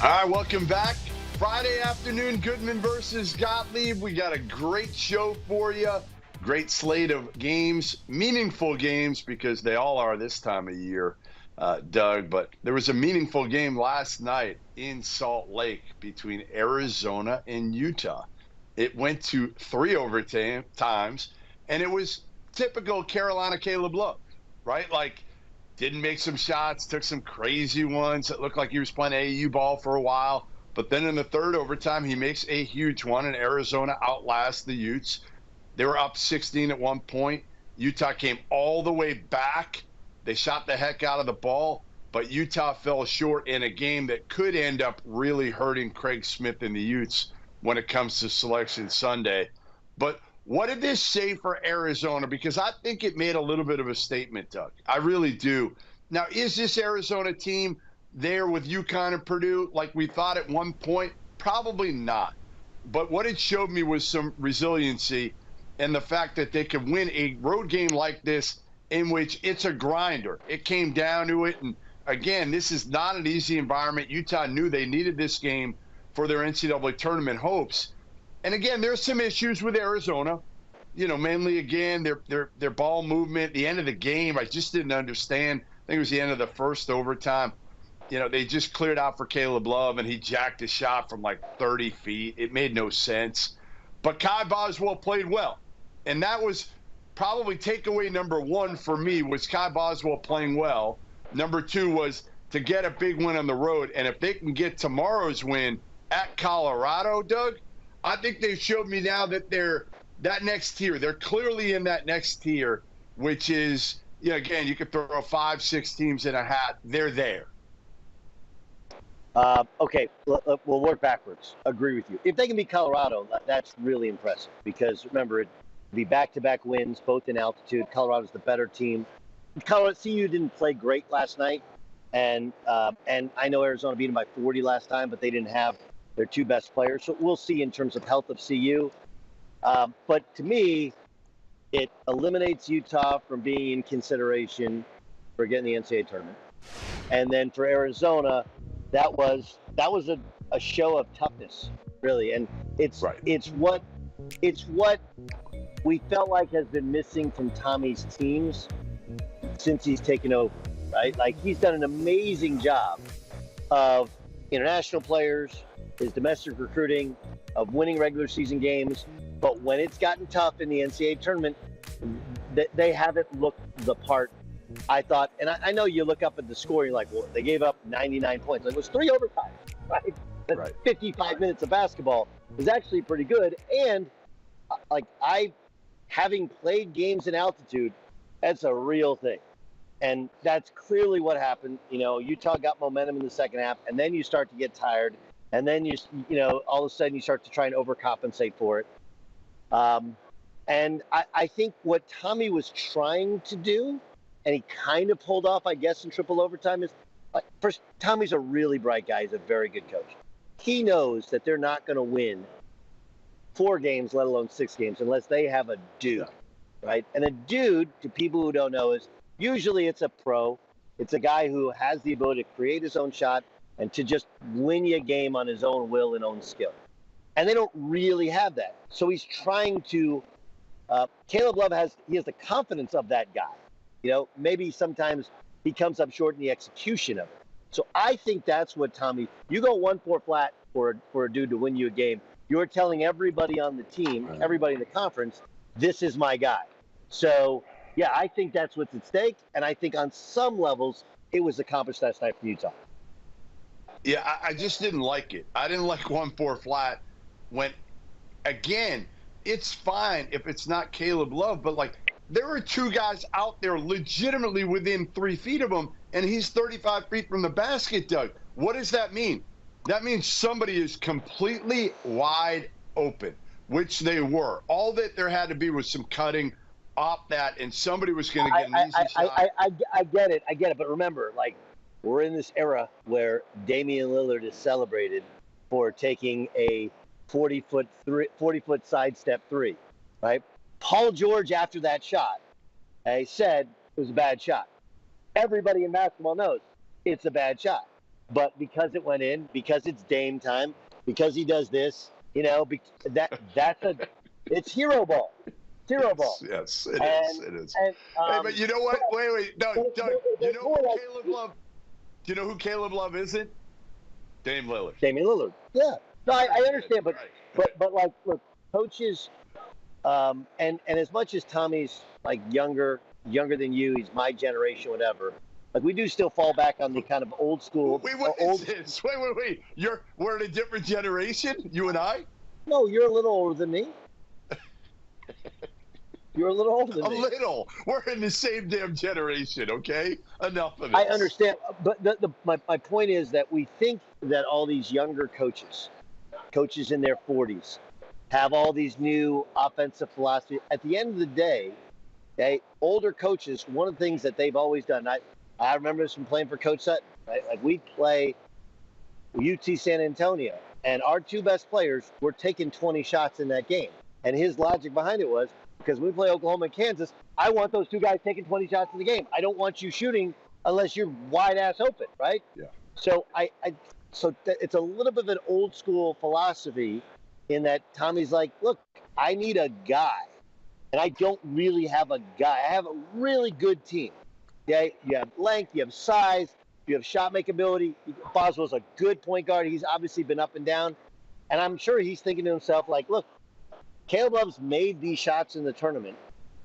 All right, welcome back. Friday afternoon, Goodman versus Gottlieb. We got a great show for you. Great slate of games, meaningful games, because they all are this time of year, Doug. But there was a meaningful game last night in Salt Lake between Arizona and Utah. It went to 3 overtimes, and it was typical Carolina Caleb Love, right? Like, didn't make some shots, took some crazy ones. It looked like he was playing AAU ball for a while. But then in the third overtime, he makes a huge one, and Arizona outlasts the Utes. They were up 16 at one point. Utah came all the way back. They shot the heck out of the ball, but Utah fell short in a game that could end up really hurting Craig Smith and the Utes when it comes to Selection Sunday. But what did this say for Arizona? Because I think it made a little bit of a statement, Doug. I really do. Now, is this Arizona team there with UConn and Purdue like we thought at one point? Probably not. But what it showed me was some resiliency and the fact that they could win a road game like this in which it's a grinder. It came down to it. And again, this is not an easy environment. Utah knew they needed this game for their NCAA tournament hopes. And again, there's some issues with Arizona, mainly again, their ball movement, the end of the game. I just didn't understand. I think it was the end of the first overtime. They just cleared out for Caleb Love, and he jacked a shot from like 30 feet. It made no sense. But Kai Boswell played well. And that was probably takeaway number one for me, was Kai Boswell playing well. Number two was to get a big win on the road. And if they can get tomorrow's win at Colorado, Doug, I think they've showed me now that they're that next tier. They're clearly in that next tier, which is, again, you could throw 5-6 teams in a hat. They're there. Okay, we'll work backwards. Agree with you. If they can beat Colorado, that's really impressive because, remember, it'd be back-to-back wins, both in altitude. Colorado's the better team. CU didn't play great last night, and I know Arizona beat them by 40 last time, but they didn't have their two best players. So we'll see in terms of health of CU. But to me, it eliminates Utah from being in consideration for getting the NCAA tournament. And then for Arizona, that was a show of toughness, really. And it's what we felt like has been missing from Tommy's teams since he's taken over, right? Like, he's done an amazing job of international players, his domestic recruiting, of winning regular season games. But when it's gotten tough in the NCAA tournament, they haven't looked the part, I thought. And I know you look up at the score, you're like, well, they gave up 99 points. Like, it was 3 overtimes, right? That's 55 minutes of basketball is actually pretty good. And, having played games in altitude, that's a real thing. And that's clearly what happened. Utah got momentum in the second half, and then you start to get tired. And then all of a sudden you start to try and overcompensate for it. And I think what Tommy was trying to do, and he kind of pulled off, I guess, in triple overtime, is first, Tommy's a really bright guy. He's a very good coach. He knows that they're not going to win 4 games, let alone 6 games, unless they have a dude, right? And a dude, to people who don't know, is usually it's a pro. It's a guy who has the ability to create his own shot and to just win you a game on his own will and own skill. And they don't really have that. So he's trying to Caleb Love has the confidence of that guy. Maybe sometimes he comes up short in the execution of it. So I think that's what Tommy, you go 1-4 flat for a dude to win you a game. You're telling everybody on the team, everybody in the conference, this is my guy. So, yeah, I think that's what's at stake. And I think on some levels, it was accomplished last night from Utah. Yeah, I just didn't like it. I didn't like 1-4 flat when, again, it's fine if it's not Caleb Love, but there are 2 guys out there legitimately within 3 feet of him, and he's 35 feet from the basket, Doug. What does that mean? That means somebody is completely wide open, which they were. All that there had to be was some cutting off that, and somebody was going to get an easy shot. I get it. But remember, we're in this era where Damian Lillard is celebrated for taking a 40-foot sidestep 3, right? Paul George, after that shot, said it was a bad shot. Everybody in basketball knows it's a bad shot. but because it went in, because it's Dame time, because he does this, it's hero ball. It's hero ball. Yes, it is. It is. And, hey, but you know what? Wait. No, Doug, you know who like, Caleb Love? Do you know who Caleb Love isn't? Dame Lillard. Damian Lillard. Yeah. No, I understand, Right. but like, look, coaches, and as much as Tommy's like younger than you, he's my generation, whatever. Like we do still fall back on the kind of old school. Wait, what is this? Wait. We're in a different generation, you and I? No, you're a little older than me. You're a little older than me. A little. We're in the same damn generation, okay? Enough of this. I understand, but my point is that we think that all these younger coaches in their 40s, have all these new offensive philosophy. At the end of the day, older coaches, one of the things that they've always done, I remember this from playing for Coach Sutton, right? Like we play UT San Antonio, and our two best players were taking 20 shots in that game. And his logic behind it was, because we play Oklahoma and Kansas, I want those two guys taking 20 shots in the game. I don't want you shooting unless you're wide ass open, right? Yeah. So it's a little bit of an old school philosophy in that Tommy's like, look, I need a guy, and I don't really have a guy. I have a really good team. Okay, you have length, you have size, you have shot make ability. Boswell's a good point guard. He's obviously been up and down, and I'm sure he's thinking to himself like, look, Caleb Love's made these shots in the tournament.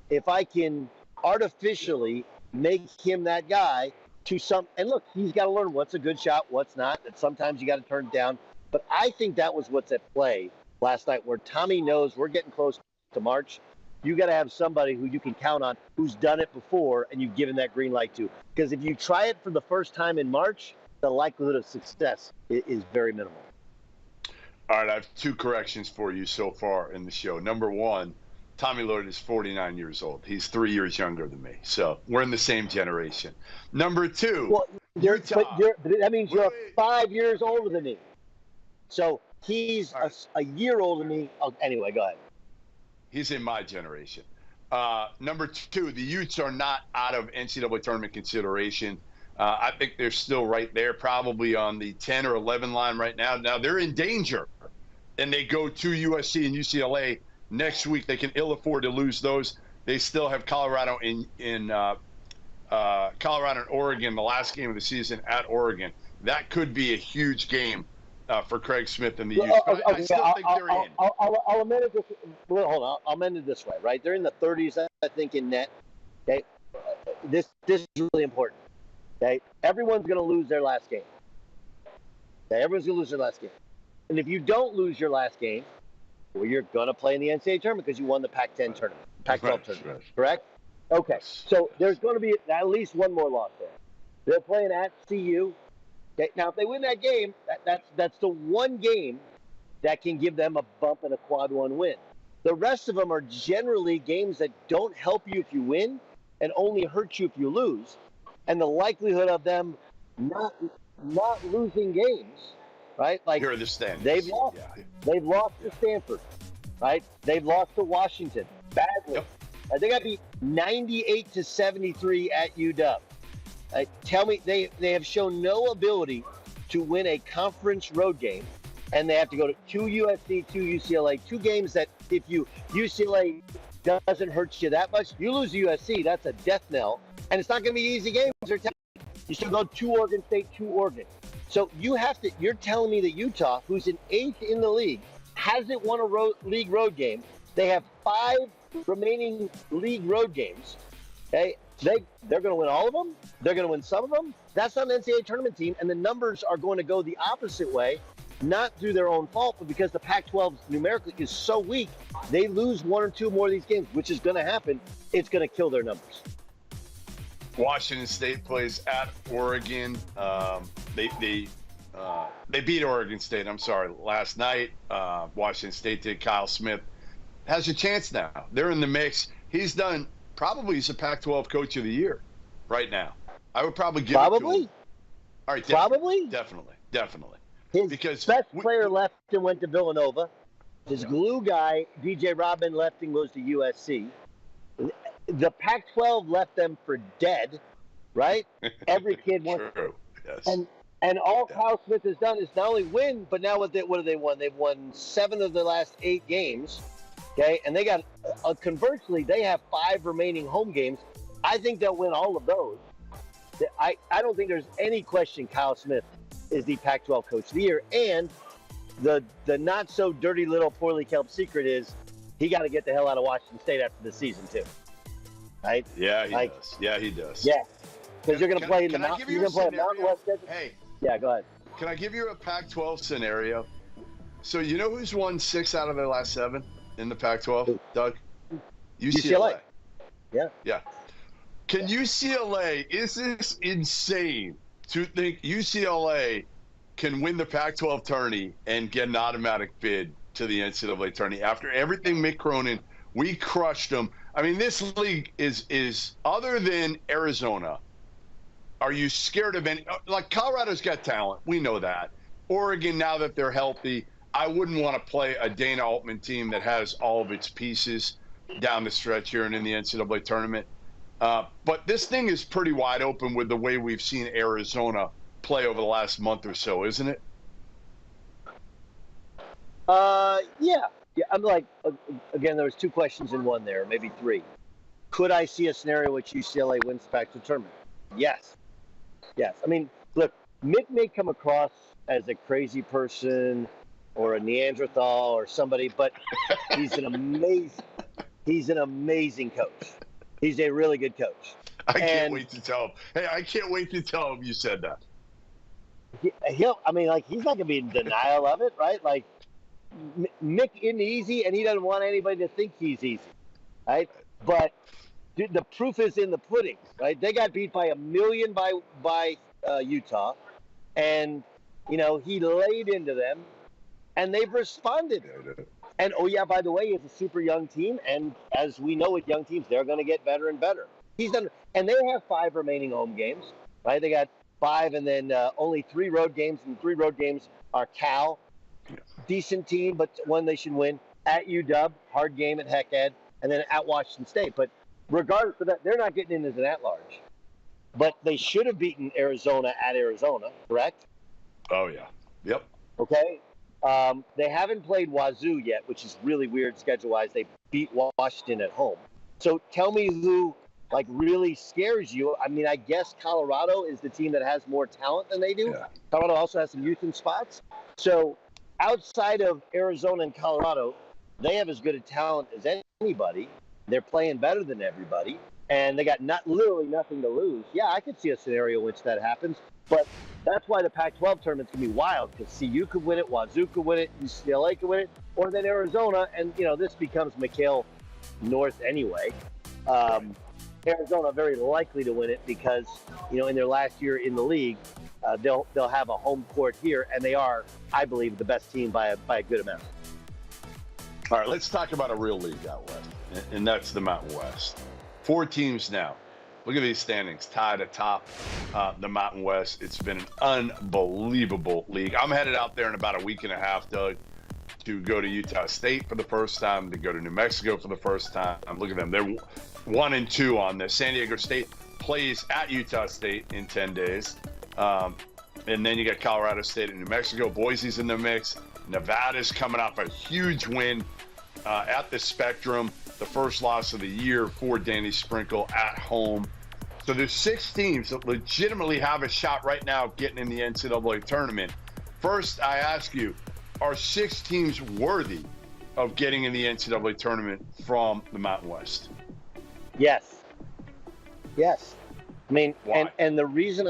If I can artificially make him that guy and look, he's got to learn what's a good shot, what's not, that sometimes you got to turn it down. But I think that was what's at play last night, where Tommy knows we're getting close to March. You got to have somebody who you can count on, who's done it before, and you've given that green light to. Because if you try it for the first time in March, the likelihood of success is very minimal. All right, I have two corrections for you so far in the show. Number one, Tommy Lillard is 49 years old. He's 3 years younger than me. So we're in the same generation. Number two, well, that means you're 5 years older than me. So he's a year older than me. Oh, anyway, go ahead. He's in my generation. Number two, the Utes are not out of NCAA tournament consideration. I think they're still right there, probably on the 10 or 11 line right now. Now, they're in danger, and they go to USC and UCLA next week. They can ill afford to lose those. They still have Colorado Colorado and Oregon, the last game of the season at Oregon. That could be a huge game for Craig Smith and the Utes. I still think they're in. I'll amend it this. Well, hold on. I'll amend it this way. Right, they're in the 30s, I think, in net. Okay, this is really important. Okay, everyone's going to lose their last game. Okay, everyone's going to lose their last game. And if you don't lose your last game, well, you're going to play in the NCAA tournament because you won the Pac-10 tournament, Pac-12 tournament, correct? Okay, so there's going to be at least one more loss there. They're playing at CU. Okay, now, if they win that game, that's the one game that can give them a bump and a quad one win. The rest of them are generally games that don't help you if you win and only hurt you if you lose. And the likelihood of them not losing games, right? Like here are the standings. They've lost. Yeah. They've lost to Stanford, right? They've lost to Washington badly. Yep. They got beat 98-73 at UW. Tell me, they have shown no ability to win a conference road game, and they have to go to USC, UCLA, two games that if UCLA doesn't hurt you that much, you lose to USC, that's a death knell. And it's not going to be easy games. You still go to Oregon State, to Oregon. So you're telling me that Utah, who's an 8th in the league, hasn't won a league road game. They have 5 remaining league road games. Okay? They're going to win all of them. They're going to win some of them. That's not an NCAA tournament team. And the numbers are going to go the opposite way, not through their own fault, but because the Pac-12 numerically is so weak, they lose 1 or 2 more of these games, which is going to happen. It's going to kill their numbers. Washington State plays at Oregon. They beat Oregon State, last night. Washington State did. Kyle Smith has a chance now. They're in the mix. He's a Pac-12 Coach of the Year right now. I would probably give it to him. All right, definitely. His best player left and went to Villanova. His glue guy, DJ Rodman, left and goes to USC. The Pac-12 left them for dead, right? Every kid wants. True. Yes. And all Kyle Smith has done is not only win, but now what have they won? They've won 7 of the last 8 games. Okay, and they got conversely, they have 5 remaining home games. I think they'll win all of those. I don't think there's any question Kyle Smith is the Pac-12 Coach of the Year. And the not so dirty little poorly kept secret is he got to get the hell out of Washington State after the season too. Right? Yeah, he does. Yeah, he does. Yeah, because you're going to play in the Mountain West. Hey. Yeah, go ahead. Can I give you a Pac-12 scenario? So you know who's won 6 out of their last 7 in the Pac-12, Doug? UCLA. Yeah. Can UCLA, is this insane to think UCLA can win the Pac-12 tourney and get an automatic bid to the NCAA tourney after everything Mick Cronin, we crushed them. I mean, this league is other than Arizona, are you scared of any? Like, Colorado's got talent. We know that. Oregon, now that they're healthy, I wouldn't want to play a Dana Altman team that has all of its pieces down the stretch here and in the NCAA tournament. But this thing is pretty wide open with the way we've seen Arizona play over the last month or so, isn't it? Yeah. I'm like, again, there was 2 questions in one there, maybe 3. Could I see a scenario in which UCLA wins the Pac-12 tournament? Yes. I mean, look, Mick may come across as a crazy person or a Neanderthal or somebody, but he's an amazing coach. He's a really good coach. I can't wait to tell him. Hey, I can't wait to tell him you said that. He's not going to be in denial of it, right? Like, Mick isn't easy, and he doesn't want anybody to think he's easy, right? But the proof is in the pudding, right? They got beat by 1 million by Utah, and he laid into them, and they've responded. And by the way, it's a super young team, and as we know with young teams, they're going to get better and better. And they have 5 remaining home games, right? They got 5, and then only 3 road games, and 3 road games are Cal. Decent team, but one they should win. At UW, hard game at Heck Ed, and then at Washington State. But regardless of that, they're not getting in as an at-large. But they should have beaten Arizona at Arizona, correct? Oh, yeah. Yep. Okay. They haven't played Wazoo yet, which is really weird schedule-wise. They beat Washington at home. So tell me who, really scares you. I mean, I guess Colorado is the team that has more talent than they do. Yeah. Colorado also has some youth in spots. So outside of Arizona and Colorado, they have as good a talent as anybody. They're playing better than everybody, and they got literally nothing to lose. Yeah, I could see a scenario in which that happens, but that's why the Pac-12 tournament's going to be wild, because CU could win it, Wazoo could win it, UCLA could win it, or then Arizona, and, this becomes McHale North anyway. Arizona very likely to win it because, in their last year in the league, they'll have a home court here, and they are, I believe, the best team by a good amount. All right, let's talk about a real league out west, and that's the Mountain West. 4 teams now. Look at these standings, tied atop the Mountain West. It's been an unbelievable league. I'm headed out there in about a week and a half, Doug, to go to Utah State for the first time, to go to New Mexico for the first time. Look at them. They're 1 and 2 on this. San Diego State plays at Utah State in 10 days. And then you got Colorado State and New Mexico. Boise's in the mix. Nevada's coming off a huge win at the Spectrum, the first loss of the year for Danny Sprinkle at home. So there's 6 teams that legitimately have a shot right now of getting in the NCAA tournament. First, I ask you, are 6 teams worthy of getting in the NCAA tournament from the Mountain West? Yes. I mean, why? and the reason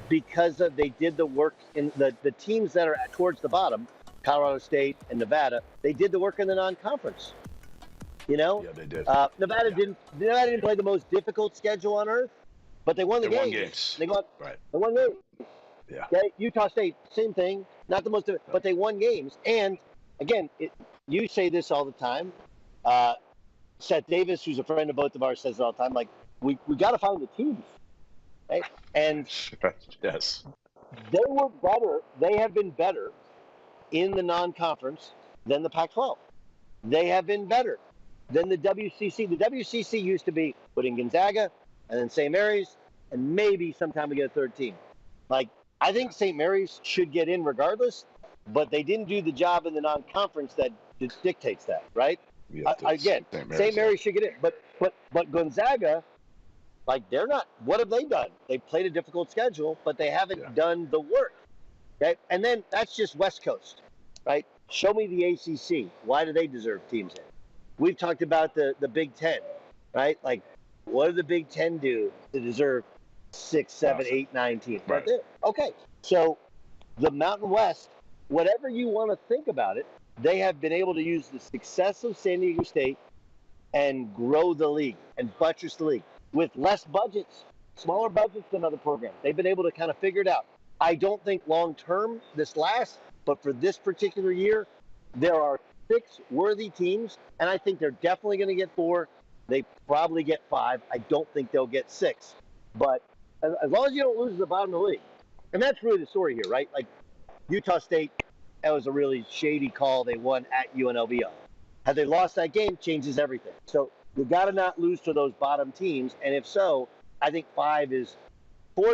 because they did the work in the teams that are towards the bottom, Colorado State and Nevada, they did the work in the non-conference. Yeah, they did. Nevada didn't play the most difficult schedule on earth, but they won the games. They won games. Yeah. Okay? Utah State, same thing. Not the most, but they won games. And again, you say this all the time. Seth Davis, who's a friend of both of ours, says it all the time. Like, we got to find the teams, right? And yes, they were better. They have been better in the non-conference than the Pac-12. They have been better than the WCC. The WCC used to be put in Gonzaga and then St. Mary's, and maybe sometime we get a third team. Like, I think St. Mary's should get in regardless, but they didn't do the job in the non-conference that dictates that, right? Again, St. Mary's should get in, but Gonzaga, like, they're not. What have they done? They played a difficult schedule, but they haven't done the work. Okay, and then that's just West Coast, right? Show me the ACC. Why do they deserve teams in? We've talked about the Big Ten, right? Like, what do the Big Ten do to deserve 6, 7, 8, 9 teams? Right there. Okay, so the Mountain West, whatever you want to think about it, they have been able to use the success of San Diego State and grow the league and buttress the league with less budgets, smaller budgets than other programs. They've been able to kind of figure it out. I don't think long term this lasts, but for this particular year, there are 6 worthy teams, and I think they're definitely going to get 4. They probably get 5. I don't think they'll get 6. But as long as you don't lose at the bottom of the league, and that's really the story here, right? Like, Utah State, that was a really shady call. They won at UNLV. Had they lost that game, changes everything. So you got to not lose to those bottom teams. And if so, I think 4 is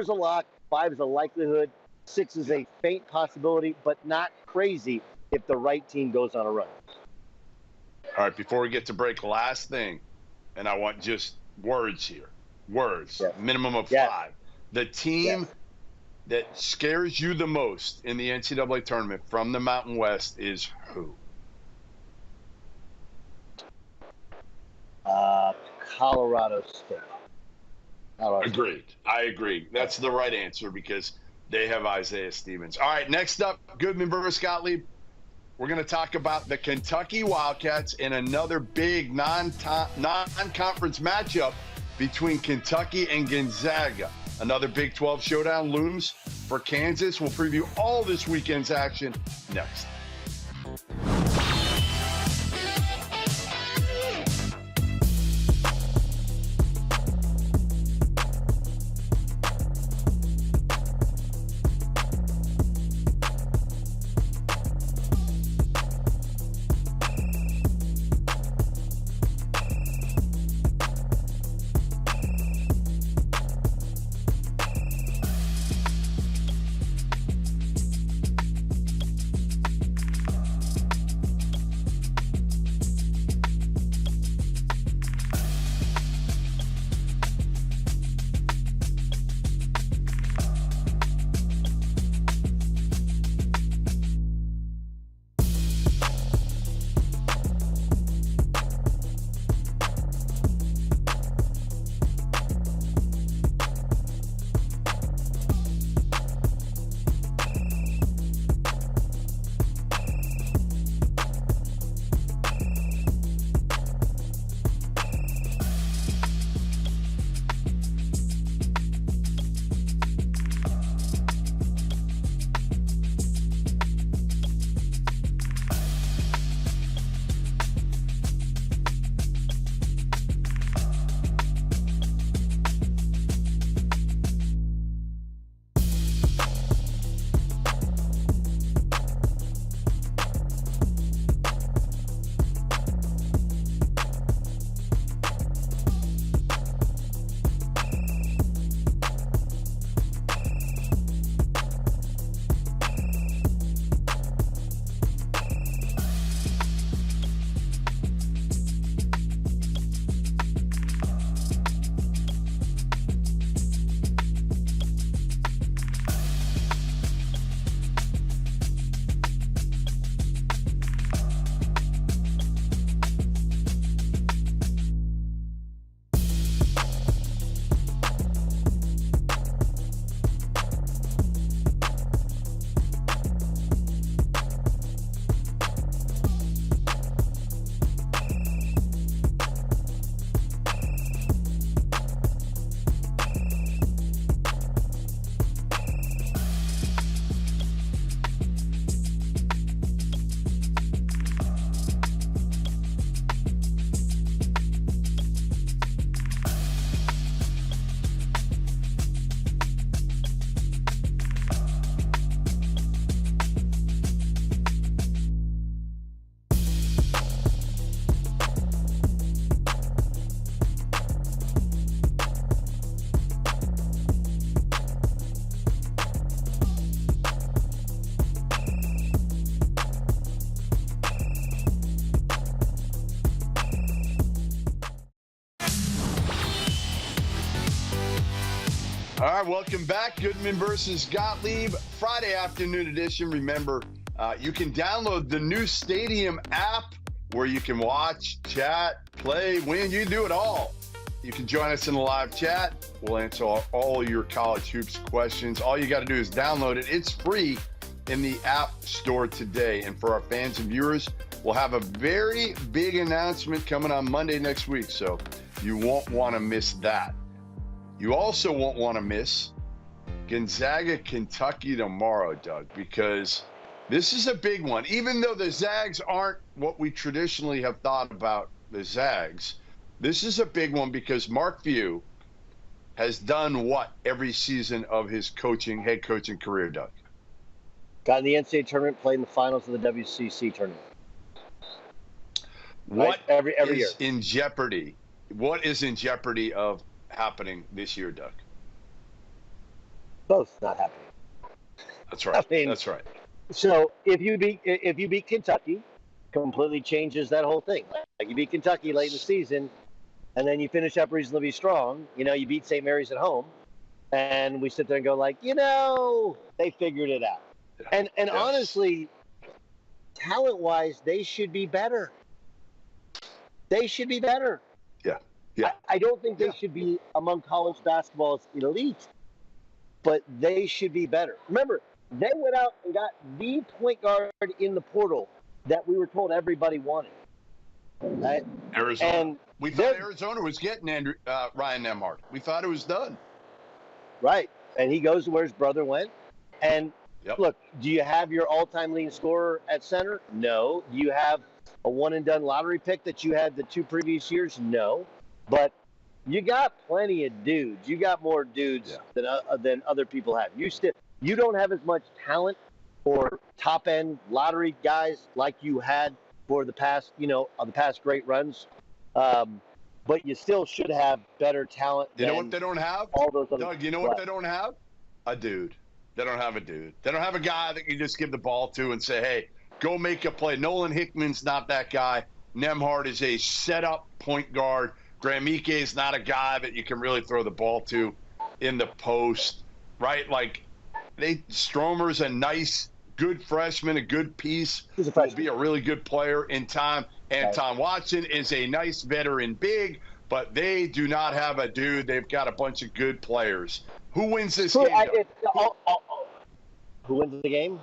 a lock, 5 is a likelihood, 6 is a faint possibility, but not crazy if the right team goes on a run. All right, before we get to break, last thing, and I want just words here. Words, minimum of 5. The team that scares you the most in the NCAA tournament from the Mountain West is who? Colorado State. Agreed. I agree. That's the right answer because they have Isaiah Stevens. All right, next up, Goodman versus Gottlieb. We're going to talk about the Kentucky Wildcats in another big non-conference matchup between Kentucky and Gonzaga. Another Big 12 showdown looms for Kansas. We'll preview all this weekend's action next. All right, welcome back. Goodman versus Gottlieb, Friday afternoon edition. Remember, you can download the new Stadium app where you can watch, chat, play, win. You do it all. You can join us in the live chat. We'll answer all your college hoops questions. All you got to do is download it. It's free in the App Store today. And for our fans and viewers, we'll have a very big announcement coming on Monday next week, so you won't want to miss that. You also won't want to miss Gonzaga, Kentucky tomorrow, Doug, because this is a big one. Even though the Zags aren't what we traditionally have thought about the Zags, this is a big one because Mark Few has done what every season of his head coaching career, Doug? Got in the NCAA tournament, played in the finals of the WCC tournament. What every year in jeopardy? What is in jeopardy of happening this year, Doug? Both not happening. That's right. I mean, that's right. So if you beat Kentucky, completely changes that whole thing. Like you beat Kentucky late in the season, and then you finish up reasonably strong. You know, you beat St. Mary's at home, and we sit there and go like, they figured it out. Yeah. And honestly, talent-wise, they should be better. They should be better. Yeah. Yeah. I don't think they should be among college basketball's elite, but they should be better. Remember, they went out and got the point guard in the portal that we were told everybody wanted. Right? Arizona. And we thought Arizona was getting Ryan Nembhard. We thought it was done. Right. And he goes to where his brother went. And look, do you have your all-time leading scorer at center? No. Do you have a one-and-done lottery pick that you had the 2 previous years? No. But you got plenty of dudes. You got more dudes than other people have. You don't have as much talent or top-end lottery guys like you had for the past, the past great runs. But you still should have better talent. You know what they don't have? All those other Doug, you know what they don't have? A dude. They don't have a dude. They don't have a guy that you just give the ball to and say, hey, go make a play. Nolan Hickman's not that guy. Nembhard is a set-up point guard. Gramike is not a guy that you can really throw the ball to in the post, right? Like, Stromer's a nice, good freshman, a good piece. Will be a really good player in time. Anton Watson is a nice veteran big, but they do not have a dude. They've got a bunch of good players. Who wins this game? Who wins the game?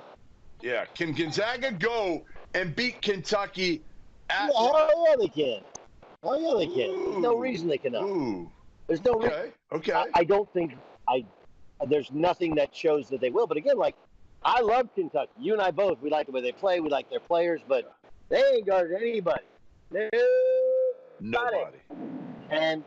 Yeah. Can Gonzaga go and beat Kentucky at they can. Oh, yeah, they can. There's no reason they cannot. There's no reason. Okay. I don't think there's nothing that shows that they will. But again, I love Kentucky. You and I both. We like the way they play. We like their players. But they ain't guarded anybody. Nobody. And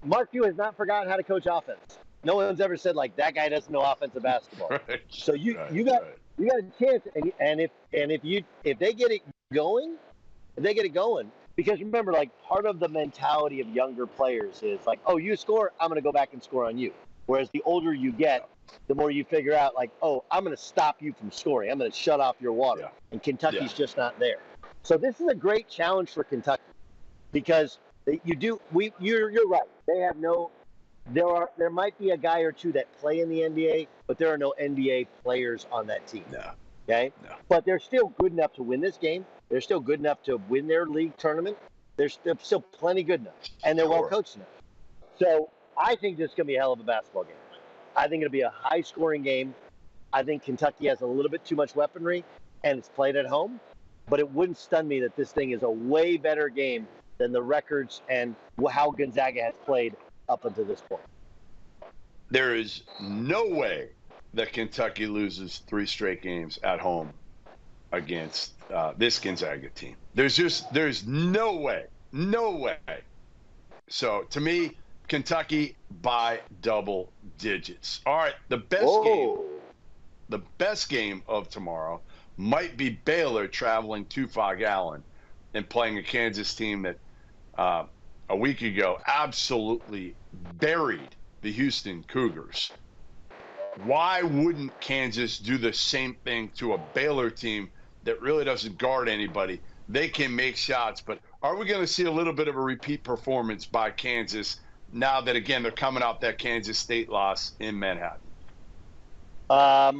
Mark Few has not forgotten how to coach offense. No one's ever said that guy doesn't know offensive basketball. Right. So you got a chance. And if they get it going, because remember, part of the mentality of younger players is you score, I'm going to go back and score on you. Whereas the older you get, the more you figure out I'm going to stop you from scoring. I'm going to shut off your water. Yeah. And Kentucky's just not there. So this is a great challenge for Kentucky because you're right. They have there might be a guy or two that play in the NBA, but there are no NBA players on that team. No. Okay? No. But they're still good enough to win this game. They're still good enough to win their league tournament. They're still plenty good enough, and they're well coached enough. So I think this is going to be a hell of a basketball game. I think it'll be a high-scoring game. I think Kentucky has a little bit too much weaponry, and it's played at home. But it wouldn't stun me that this thing is a way better game than the records and how Gonzaga has played up until this point. There is no way that Kentucky loses 3 straight games at home against this Gonzaga team. There's no way. So to me, Kentucky by double digits. All right, the best game of tomorrow might be Baylor traveling to Fog Allen and playing a Kansas team that a week ago absolutely buried the Houston Cougars. Why wouldn't Kansas do the same thing to a Baylor team that really doesn't guard anybody? They can make shots, but are we going to see a little bit of a repeat performance by Kansas now that, again, they're coming off that Kansas State loss in Manhattan? I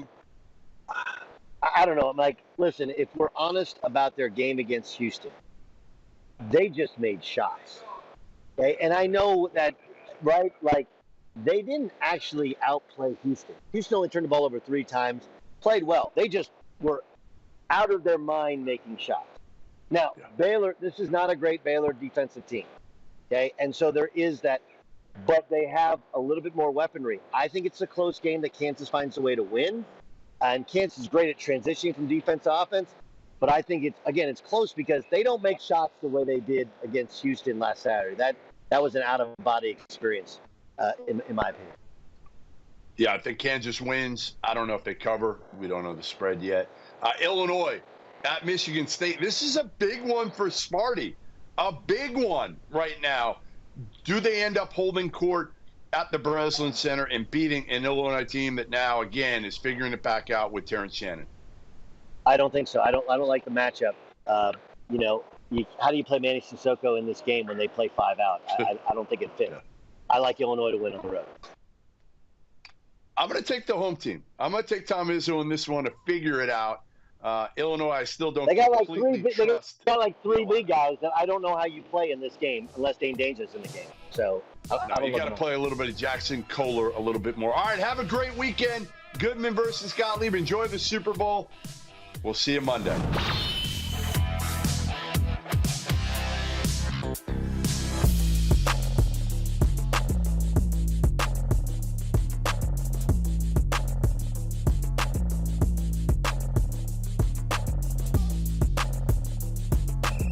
don't know. I'm like, listen, if we're honest about their game against Houston, they just made shots. Okay, and I know that, right? Like, they didn't actually outplay Houston. Houston only turned the ball over 3 times, played well. They just were out of their mind making shots. Now, Baylor, this is not a great Baylor defensive team. Okay, and so there is that, but they have a little bit more weaponry. I think it's a close game that Kansas finds a way to win. And Kansas is great at transitioning from defense to offense. But I think it's close because they don't make shots the way they did against Houston last Saturday. That was an out-of-body experience, in my opinion. Yeah, I think Kansas wins. I don't know if they cover. We don't know the spread yet. Illinois at Michigan State. This is a big one for Smarty. A big one right now. Do they end up holding court at the Breslin Center and beating an Illinois team that now, again, is figuring it back out with Terrence Shannon? I don't think so. I don't like the matchup. How do you play Manny Sissoko in this game when they play 5 out? I don't think it fits. Yeah. I like Illinois to win on the road. I'm going to take the home team. I'm going to take Tom Izzo in this one to figure it out. Illinois, I still don't They got like three trust. big guys that I don't know how you play in this game unless Dane Danger's in the game. So you got to play a little bit of Jackson Kohler a little bit more. All right, have a great weekend. Goodman versus Gottlieb. Enjoy the Super Bowl. We'll see you Monday.